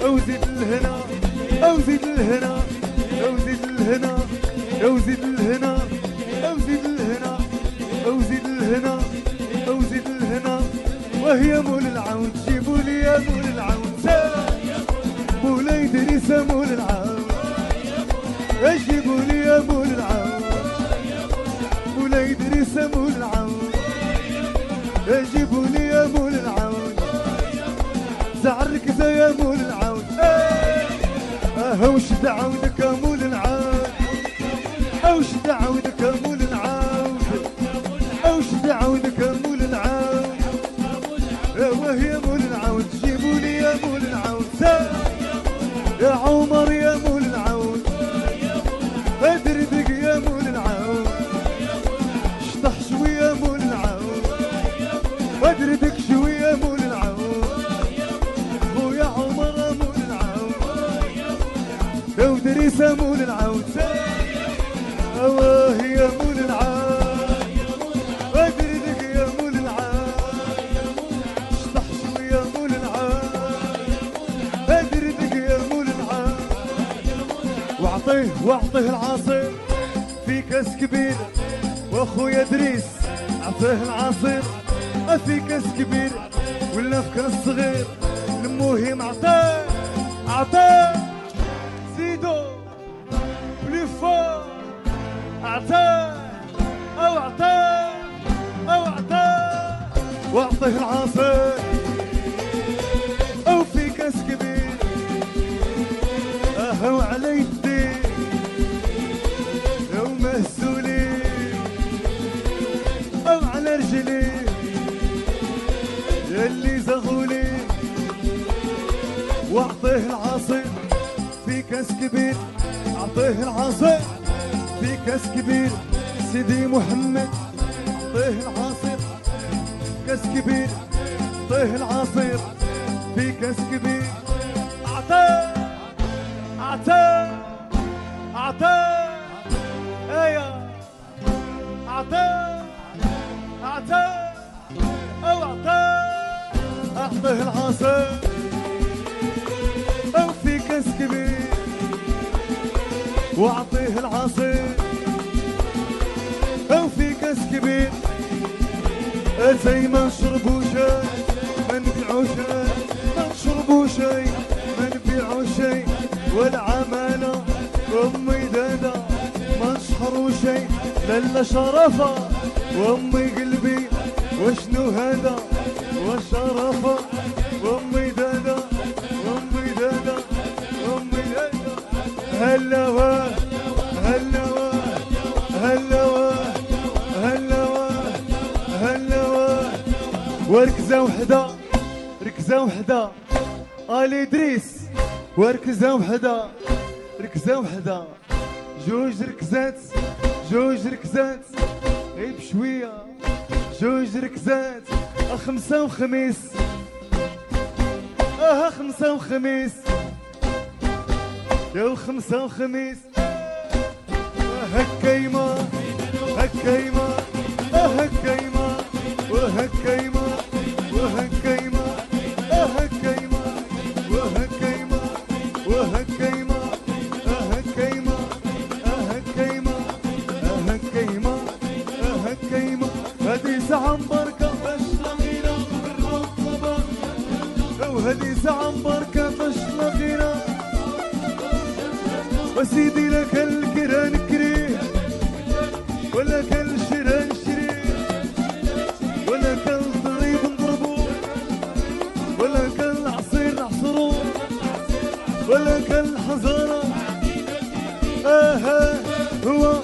او زيد الهنا او زيد الهنا او زيد الهنا او زيد الهنا او زيد الهنا او زيد الهنا او زيد الهنا وهي مول العون جيبوا لي يا مول العون مولاي دريس مول العون جيبوا لي يا مول العون مولاي دريس مول العون جيبوا لي يا مول العون زعرك يا مول العون وش دعودك يا مول العون وش دعودك يا مول العون وش دعودك يا مول العون وهي مول العون جيبوا لي يا مول العون يا عمر يا مول العون ادردق يا مول العون اشطح شويه مول العون ادردق شويه مول العون خويا عمر مول العون لو دريسه مول العون هي مول العون ادردق يا مول العون اشطح شويه مول العون ادردق يا مول العون واعطيه العصير في كاس كبير واخويا دريس اعطيه العصير في كاس كبير ولا في كاس صغير المهم عطاه زيدو بلي فور عطاه واعطيه العصير او في كاس كبير اهو على يدي لو مهزولي او على رجلي يلي زغولي واعطيه العصير في كاس كبير اعطيه العصير في كاس كبير سيدي محمد اعطيه العصير كاس كبير اعطيه العصير في كاس كبير اعطيه ايوه اعطيه او اعطيه العصير او في كاس كبير واعطيه العصير او في كاس كبير زي ما نشربوا شاي ما نبيعوا شاي ما نشربوا شاي ما نبيعوا شاي والعمالة أمي دادا ما نشحروا شي للا شرفة وأمي قلبي وشنو هذا والشرفة وأمي دادا وأمي دادا وأمي دادا هلا واه هلا واه هلا واه هلا واه هلا واه وركزة وحدة ركزة وحدة آل إدريس وركزة وحدة ركزة وحدة جوج ركزات جوج ركزات غيب شوية جوج ركزات خمسة وخميس خمسة وخميس يا خمسة وخميس هكيمة هكيمة هكيمة وهكيمة وهكيمة هكيمة وهكيمة وهكيمة هكيمة هكيمة هكيمة هكيمة هدي ساعة مباركة باش لغينا بالرقبة وهدي ساعة مباركة باش لغينا وسيدي لك الكرا نكريه ولا كان الشرا نشريه ولا كان الضريب نضربوه ولا كان العصير نعصروه ولا كان الحزارة هو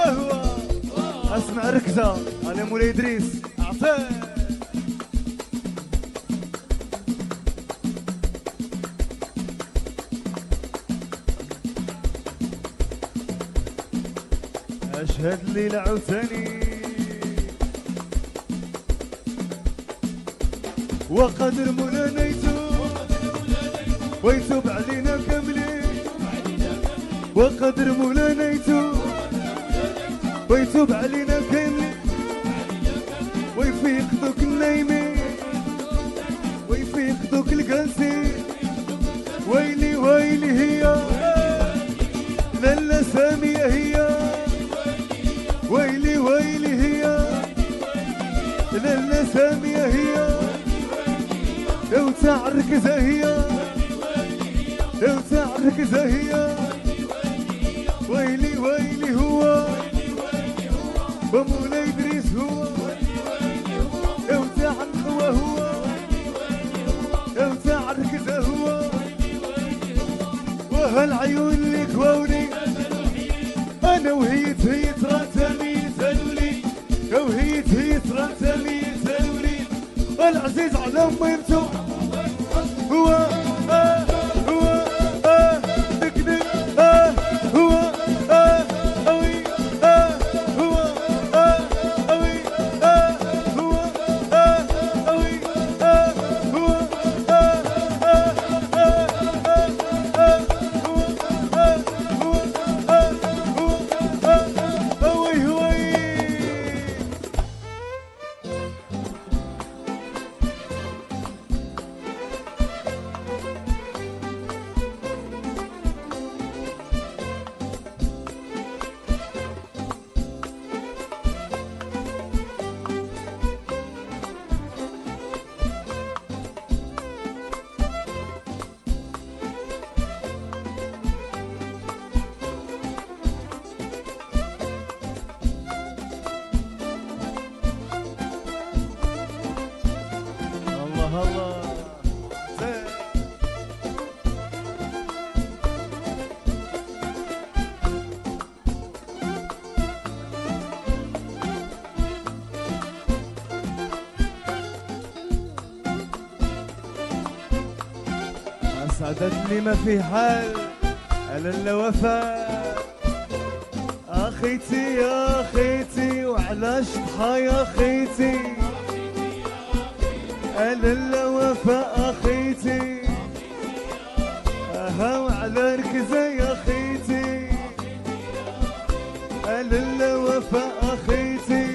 هو اسمع ركزة على مولاي إدريس اعطيه اشهد لي العوتاني وقدر مولانا يتوب ويتوب علينا كاملين وقدر مولانا يتوب ويتوب علينا كاملين ويفيق دوك النايمين ويفيق دوك الجالسين ويلي ويلي هي لالا سامية هي ويلي ويلي هي لالا سامية هي لو تاع الركزة هي لو تاع الركزة هي ويلي ويلي هو ومولاي إدريس هو لو تاع القوة هو لو تاع الركزة هو وهالعيون اللي كواوني انا وهي تهيت راتمي تنولي وهي تهيت راتمي تنولي العزيز على اميمتو هو هو دكدك هو اوي هو اوي هو اوي الله اسعدتني ما في حال على الوفاء اخيتي يا اخيتي وعلاش ضحايا اخيتي على الوفاء اخيتي اها وعلى ركزه يا اخيتي على الوفاء اخيتي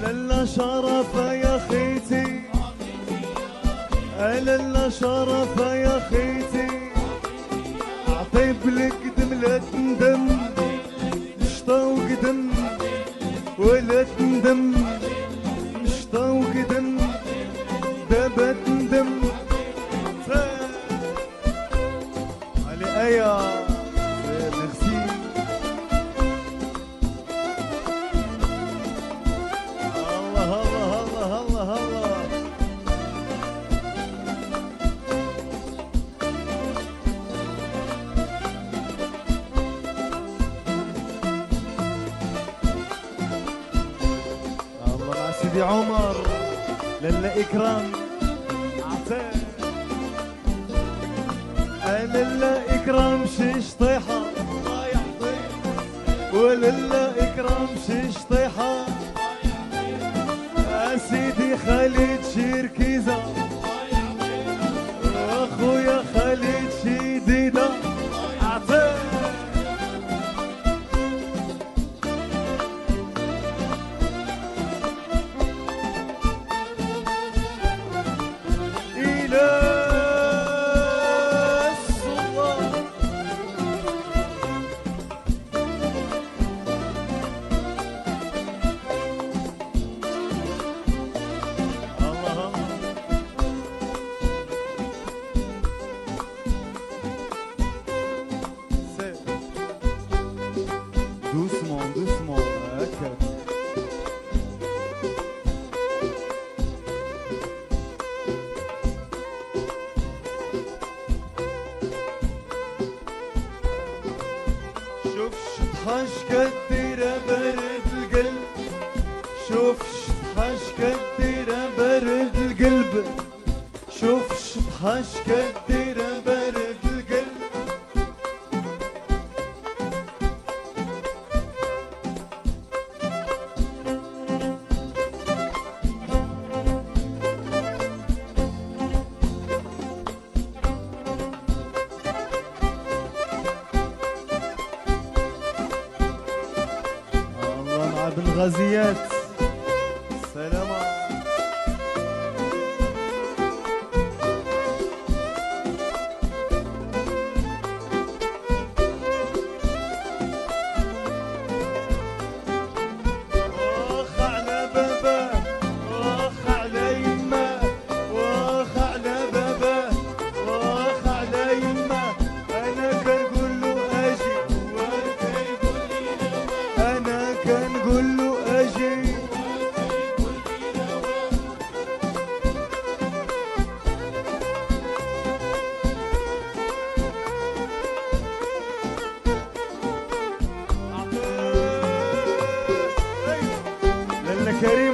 لالا شرفه يا اخيتي لالا شرفه يا اخيتي اعطيب لك دم لا تندم شطا وقدم ولا تندم شطا وقدم دابا تندم علي ايا ميرسي الله الله الله الله الله سيدي عمر لالا إكرام عطيه لالا إكرام شيش طيحة ولالا إكرام شيش طيحة سيدي خالد شيركيزة أخويا خالد شديدة عطيه doucement, doucement, هكا شوف شطحة شكديرة برد القلب شوف شطحة شكديرة برد القلب شوف شطحة شكديرة برد القلب بن غازيات سلامة. كريم